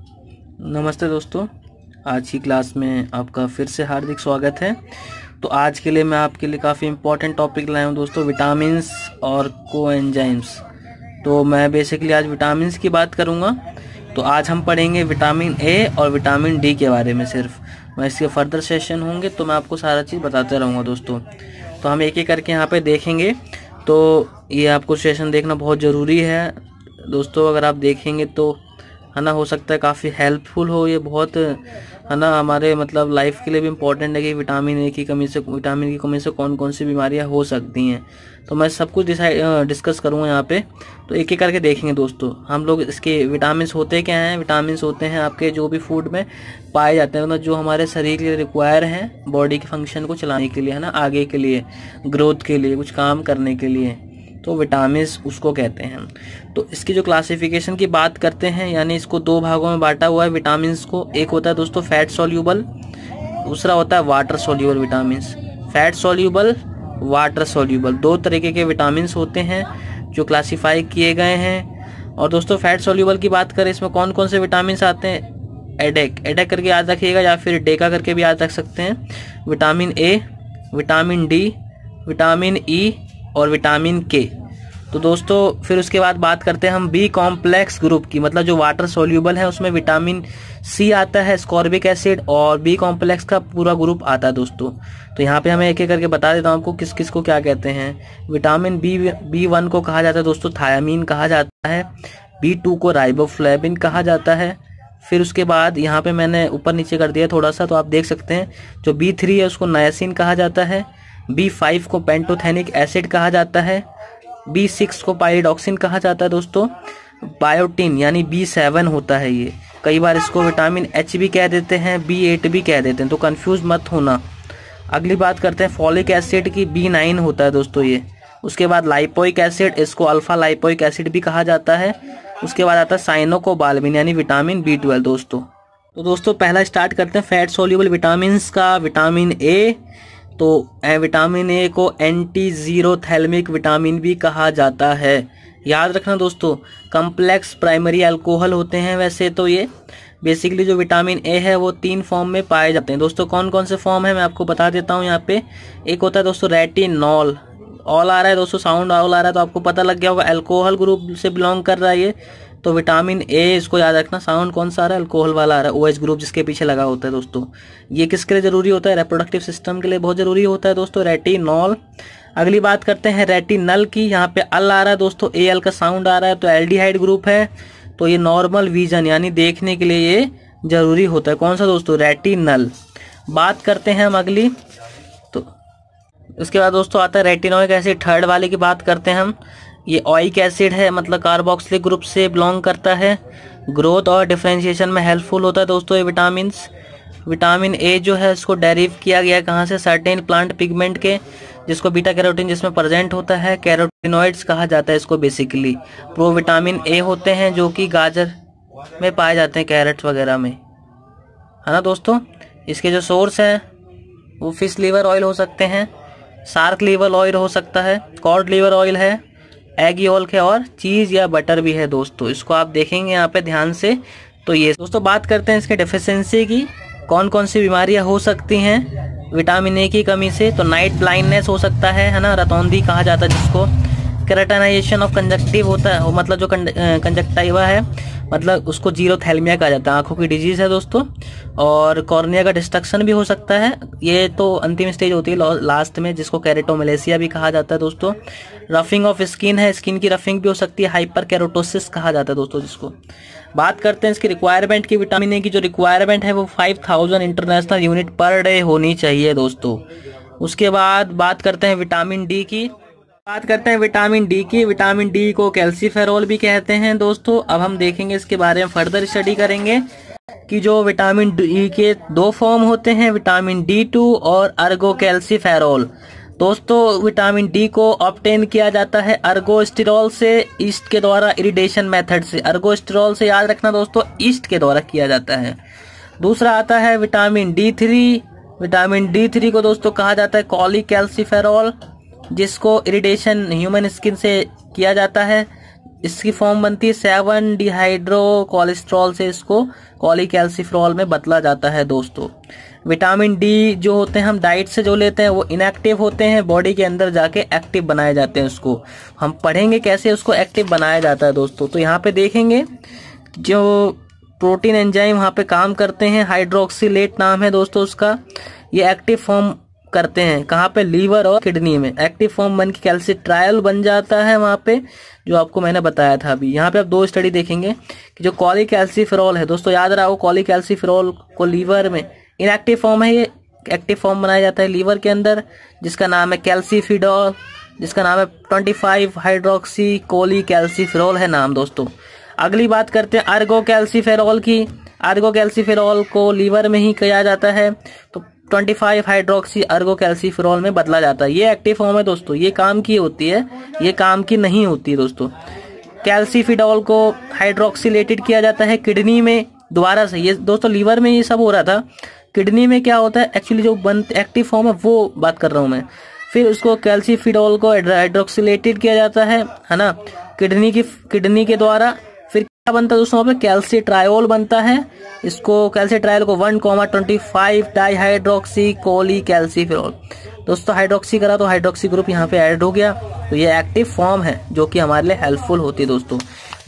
नमस्ते दोस्तों, आज की क्लास में आपका फिर से हार्दिक स्वागत है। तो आज के लिए मैं आपके लिए काफ़ी इम्पोर्टेंट टॉपिक लाया हूँ दोस्तों, विटामिन्स और कोएंजाइम्स। तो मैं बेसिकली आज विटामिन्स की बात करूँगा। तो आज हम पढ़ेंगे विटामिन ए और विटामिन डी के बारे में सिर्फ। मैं इसके फर्दर सेशन होंगे तो मैं आपको सारा चीज़ बताते रहूँगा दोस्तों। तो हम एक एक करके यहाँ पे देखेंगे। तो ये आपको सेशन देखना बहुत ज़रूरी है दोस्तों। अगर आप देखेंगे तो है ना, हो सकता है काफ़ी हेल्पफुल हो। ये बहुत है ना हमारे मतलब लाइफ के लिए भी इम्पोर्टेंट है कि विटामिन ए की कमी से, विटामिन की कमी से कौन कौन सी बीमारियां हो सकती हैं। तो मैं सब कुछ डिस्कस करूँगा यहाँ पे। तो एक एक करके देखेंगे दोस्तों। हम लोग इसके विटामिन्स होते क्या हैं। विटामिन्स होते हैं आपके जो भी फूड में पाए जाते हैं, मतलब जो हमारे शरीर के लिए रिक्वायर हैं बॉडी के फंक्शन को चलाने के लिए, है ना, आगे के लिए, ग्रोथ के लिए, कुछ काम करने के लिए। तो विटामिन्स उसको कहते हैं। तो इसकी जो क्लासिफिकेशन की बात करते हैं, यानी इसको दो भागों में बांटा हुआ है विटामिन्स को। एक होता है दोस्तों फैट सॉल्यूबल, दूसरा होता है water soluble vitamins. Fat soluble, water soluble, दो तरीके के विटामिन्स होते हैं जो क्लासीफाई किए गए हैं। और दोस्तों फैट सॉल्यूबल की बात करें, इसमें कौन कौन से विटामिन्स आते हैं। एडेक करके याद रखिएगा, या फिर डेका करके भी याद रख सकते हैं। Vitamin A, vitamin D, vitamin E और विटामिन के। तो दोस्तों फिर उसके बाद बात करते हैं हम बी कॉम्प्लेक्स ग्रुप की, मतलब जो वाटर सोल्यूबल है उसमें विटामिन सी आता है, स्कॉर्बिक एसिड, और बी कॉम्प्लेक्स का पूरा ग्रुप आता है दोस्तों। तो यहाँ पे हमें एक एक करके बता देता हूँ आपको किस किस को क्या कहते हैं। विटामिन बी1 को कहा जाता है दोस्तों थायामीन कहा जाता है। बी2 को राइबोफ्लेविन कहा जाता है। फिर उसके बाद यहाँ पे मैंने ऊपर नीचे कर दिया थोड़ा सा, तो आप देख सकते हैं जो बी3 है उसको नायसिन कहा जाता है। बी5 को पेंटोथेनिक एसिड कहा जाता है। बी6 को पायरिडॉक्सिन कहा जाता है दोस्तों। बायोटिन यानी बी7 होता है ये, कई बार इसको विटामिन एच भी कह देते हैं, बी8 भी कह देते हैं, तो कंफ्यूज मत होना। अगली बात करते हैं फॉलिक एसिड की, बी9 होता है दोस्तों ये। उसके बाद लाइपोइक एसिड, इसको अल्फा लाइपोइक एसिड भी कहा जाता है। उसके बाद आता है साइनोकोबाल्मिन यानी विटामिन बी12 दोस्तों। तो दोस्तों पहला स्टार्ट करते हैं फैट सोल्यूबल विटामिन का। विटामिन ए, तो विटामिन ए को एंटीजीरोथैल्मिक विटामिन भी कहा जाता है। याद रखना दोस्तों, कम्प्लेक्स प्राइमरी अल्कोहल होते हैं वैसे तो ये। बेसिकली जो विटामिन ए है वो 3 फॉर्म में पाए जाते हैं दोस्तों। कौन कौन से फॉर्म है मैं आपको बता देता हूँ यहाँ पे। एक होता है दोस्तों रेटिनॉल, ऑल आ रहा है दोस्तों, साउंड ऑल आ रहा है तो आपको पता लग गया होगा अल्कोहल ग्रुप से बिलोंग कर रहा है ये। तो विटामिन ए, इसको याद रखना, साउंड कौन सा आ रहा है, अल्कोहल वाला आ रहा है, OH ग्रुप जिसके पीछे लगा होता है दोस्तों। ये किसके लिए जरूरी होता है, रिप्रोडक्टिव सिस्टम के लिए बहुत जरूरी होता है दोस्तों, रेटिनॉल। अगली बात करते हैं रेटिनल की, यहाँ पे अल आ रहा है दोस्तों, AL का साउंड आ रहा है, तो एल्डिहाइड ग्रुप है। तो ये नॉर्मल विजन यानी देखने के लिए ये जरूरी होता है। कौन सा दोस्तों, रेटिनल। बात करते हैं हम अगली, तो उसके बाद दोस्तों आता है रेटिनोइक एसिड, थर्ड वाले की बात करते हैं हम। ये ओइक एसिड है, मतलब कार्बोक्सिलिक ग्रुप से बिलोंग करता है। ग्रोथ और डिफरेंशिएशन में हेल्पफुल होता है दोस्तों ये विटामिन्स। विटामिन ए जो है इसको डेरिव किया गया है कहाँ से, सर्टेन प्लांट पिगमेंट के, जिसको बीटा कैरोटीन जिसमें प्रेजेंट होता है, कैरोटिनॉइड्स कहा जाता है इसको बेसिकली। प्रो विटामिन ए होते हैं जो कि गाजर में पाए जाते हैं, कैरेट्स वगैरह में, है ना दोस्तों। इसके जो सोर्स हैं वो फिश लीवर ऑयल हो सकते हैं, शार्क लीवर ऑयल हो सकता है, कॉड लीवर ऑयल है, एग योल्क है, और चीज़ या बटर भी है दोस्तों। इसको आप देखेंगे यहाँ पे ध्यान से। तो ये दोस्तों बात करते हैं इसके डेफिशिएंसी की, कौन कौन सी बीमारियां हो सकती हैं विटामिन ए की कमी से। तो नाइट ब्लाइंडनेस हो सकता है ना, रतौंधी कहा जाता है जिसको। केराटिनाइजेशन ऑफ कंजक्टिव होता है, मतलब जो कंजक्टिवा है, मतलब उसको जीरोथैल्मिया कहा जाता है, आंखों की डिजीज है दोस्तों। और कॉर्निया का डिस्ट्रक्शन भी हो सकता है, ये तो अंतिम स्टेज होती है लास्ट में, जिसको कैरेटोमलेसिया भी कहा जाता है दोस्तों। रफिंग ऑफ स्किन है, स्किन की रफिंग भी हो सकती है, हाइपर कैरोटोसिस कहा जाता है दोस्तों जिसको। बात करते हैं इसकी रिक्वायरमेंट की। विटामिन ए की जो रिक्वायरमेंट है वो 5000 इंटरनेशनल यूनिट पर डे होनी चाहिए दोस्तों। उसके बाद बात करते हैं विटामिन डी की। बात करते हैं विटामिन डी की। विटामिन डी को कैल्सीफेरोल भी कहते हैं दोस्तों। अब हम देखेंगे इसके बारे में, फर्दर स्टडी करेंगे कि जो विटामिन डी के 2 फॉर्म होते हैं, विटामिन D2 और अर्गो कैल्सीफेरोल। दोस्तों विटामिन डी को ऑब्टेन किया जाता है अर्गोस्टिरॉल से, ईस्ट के द्वारा, इरिडेशन मेथड से। अर्गोस्टिरॉल से याद रखना दोस्तों, ईस्ट के द्वारा किया जाता है। दूसरा आता है विटामिन D3। विटामिन D3 को दोस्तों कहा जाता है कॉलीकैल्सीफेरोल, जिसको इरिटेशन ह्यूमन स्किन से किया जाता है। इसकी फॉर्म बनती है 7 डिहाइड्रो कोलेस्ट्रॉल से, इसको कॉलीकैल्सिफेरॉल में बदला जाता है दोस्तों। विटामिन डी जो होते हैं हम डाइट से जो लेते हैं वो इनएक्टिव होते हैं, बॉडी के अंदर जाके एक्टिव बनाए जाते हैं। उसको हम पढ़ेंगे कैसे उसको एक्टिव बनाया जाता है दोस्तों। तो यहाँ पे देखेंगे जो प्रोटीन एंजाइम वहाँ पे काम करते हैं, हाइड्रोक्सिलेट नाम है दोस्तों उसका। ये एक्टिव फॉर्म करते हैं कहाँ पे, लीवर और किडनी में। एक्टिव फॉर्म बन के कैल्सिट्रायल बन जाता है वहाँ पे, जो आपको मैंने बताया था अभी। यहाँ पे आप 2 स्टडी देखेंगे कि जो कॉलीकैल्सिफेरॉल है दोस्तों, याद रखो कॉलीकैल्सिफेरॉल को लीवर में इनएक्टिव फॉर्म है, ये एक्टिव फॉर्म बनाया जाता है लीवर के अंदर, जिसका नाम है कैल्सिफिडोल, जिसका नाम है 25 हाइड्रोक्सी कॉलीकैल्सिफेरॉल है नाम दोस्तों। अगली बात करते हैं अर्गोकैल्सिफेरॉल की। अर्गोकैल्सिफेरॉल को लीवर में ही किया जाता है, तो 25 हाइड्रोक्सी अर्गोकैल्सिफेरॉल में बदला जाता है। ये एक्टिव फॉर्म है दोस्तों, ये काम की होती है, ये काम की नहीं होती दोस्तों। कैल्सिफिडोल को हाइड्रोक्सिलेटेड किया जाता है किडनी में दोबारा से। ये दोस्तों लीवर में ये सब हो रहा था, किडनी में क्या होता है एक्चुअली जो एक्टिव फॉर्म है वो बात कर रहा हूँ मैं। फिर उसको कैल्सिफिडोल को हाइड्रोक्सिलेटेड किया जाता है ना, किडनी के द्वारा। फिर क्या बनता है दोस्तों, वहाँ पे कैल्सिट्रायोल बनता है। इसको कैल्सिट्रायोल को 1,25 डाइहाइड्रोक्सी कॉलीकैल्सिफेरॉल दोस्तों, हाइड्रोक्सी करा तो हाइड्रोक्सी ग्रुप यहाँ पे ऐड हो गया। तो ये एक्टिव फॉर्म है जो कि हमारे लिए हेल्पफुल होती है दोस्तों।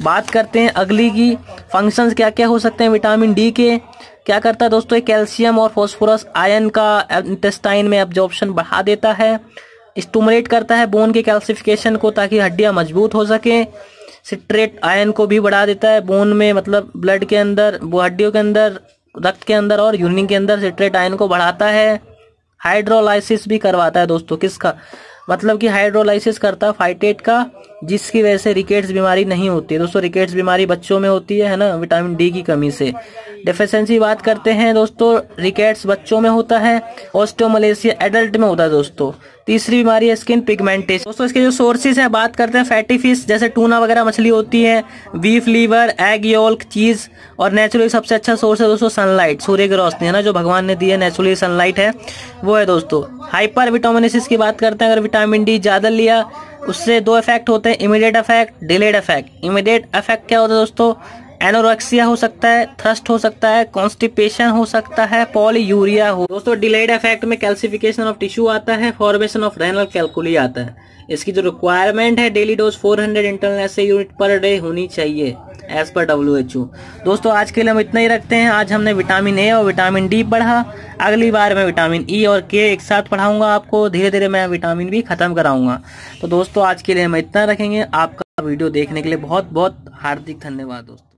बात करते हैं अगली की, फंक्शंस क्या क्या हो सकते हैं विटामिन डी के। क्या करता है दोस्तों, कैल्शियम और फास्फोरस आयन का इंटेस्टाइन में एब्जॉर्प्शन बढ़ा देता है। स्टिमुलेट करता है बोन के कैल्सिफिकेशन को ताकि हड्डियां मजबूत हो सके। सिट्रेट आयन को भी बढ़ा देता है बोन में, मतलब ब्लड के अंदर, हड्डियों के अंदर, रक्त के अंदर और यूरिन के अंदर सिट्रेट आयन को बढ़ाता है। हाइड्रोलाइसिस भी करवाता है दोस्तों, किसका, मतलब कि हाइड्रोलाइसिस करता है फाइटेट का, जिसकी वजह से रिकेट्स बीमारी नहीं होती है दोस्तों। रिकेट्स बीमारी बच्चों में होती है ना, विटामिन डी की कमी से। डेफिशिएंसी बात करते हैं दोस्तों, रिकेट्स बच्चों में होता है, ऑस्टियोमलेशिया एडल्ट में होता है दोस्तों। तीसरी बीमारी है स्किन पिगमेंटेशन दोस्तों। इसके जो सोर्सेज है बात करते हैं, फैटी फिश जैसे टूना वगैरह मछली होती है, बीफ लिवर, एग योल्क, चीज, और नेचुरली सबसे अच्छा सोर्स है दोस्तों सनलाइट, सूर्य की रोशनी है ना, जो भगवान ने दी है, नेचुरली सनलाइट है वो है दोस्तों। हाइपर विटामिनोसिस की बात करते हैं, अगर विटामिन डी ज्यादा लिया उससे 2 इफेक्ट होते हैं, immediate effect, delayed effect. Immediate effect क्या होता है दोस्तों, एनोरेक्सिया हो सकता है, थ्रस्ट हो सकता है, कॉन्स्टिपेशन हो सकता है, पॉलीयूरिया हो दोस्तों। डिलेड इफेक्ट में कैल्सिफिकेशन ऑफ टिश्यू आता है, फॉर्मेशन ऑफ रेनल कैलकुली आता है। इसकी जो रिक्वायरमेंट है daily dose 400 international unit per day होनी चाहिए एज पर WHO दोस्तों। आज के लिए हम इतना ही रखते हैं। आज हमने विटामिन ए और विटामिन डी पढ़ा, अगली बार मैं विटामिन ई और के एक साथ पढ़ाऊंगा आपको, धीरे धीरे मैं विटामिन बी खत्म कराऊंगा। तो दोस्तों आज के लिए हम इतना रखेंगे। आपका वीडियो देखने के लिए बहुत बहुत हार्दिक धन्यवाद दोस्तों।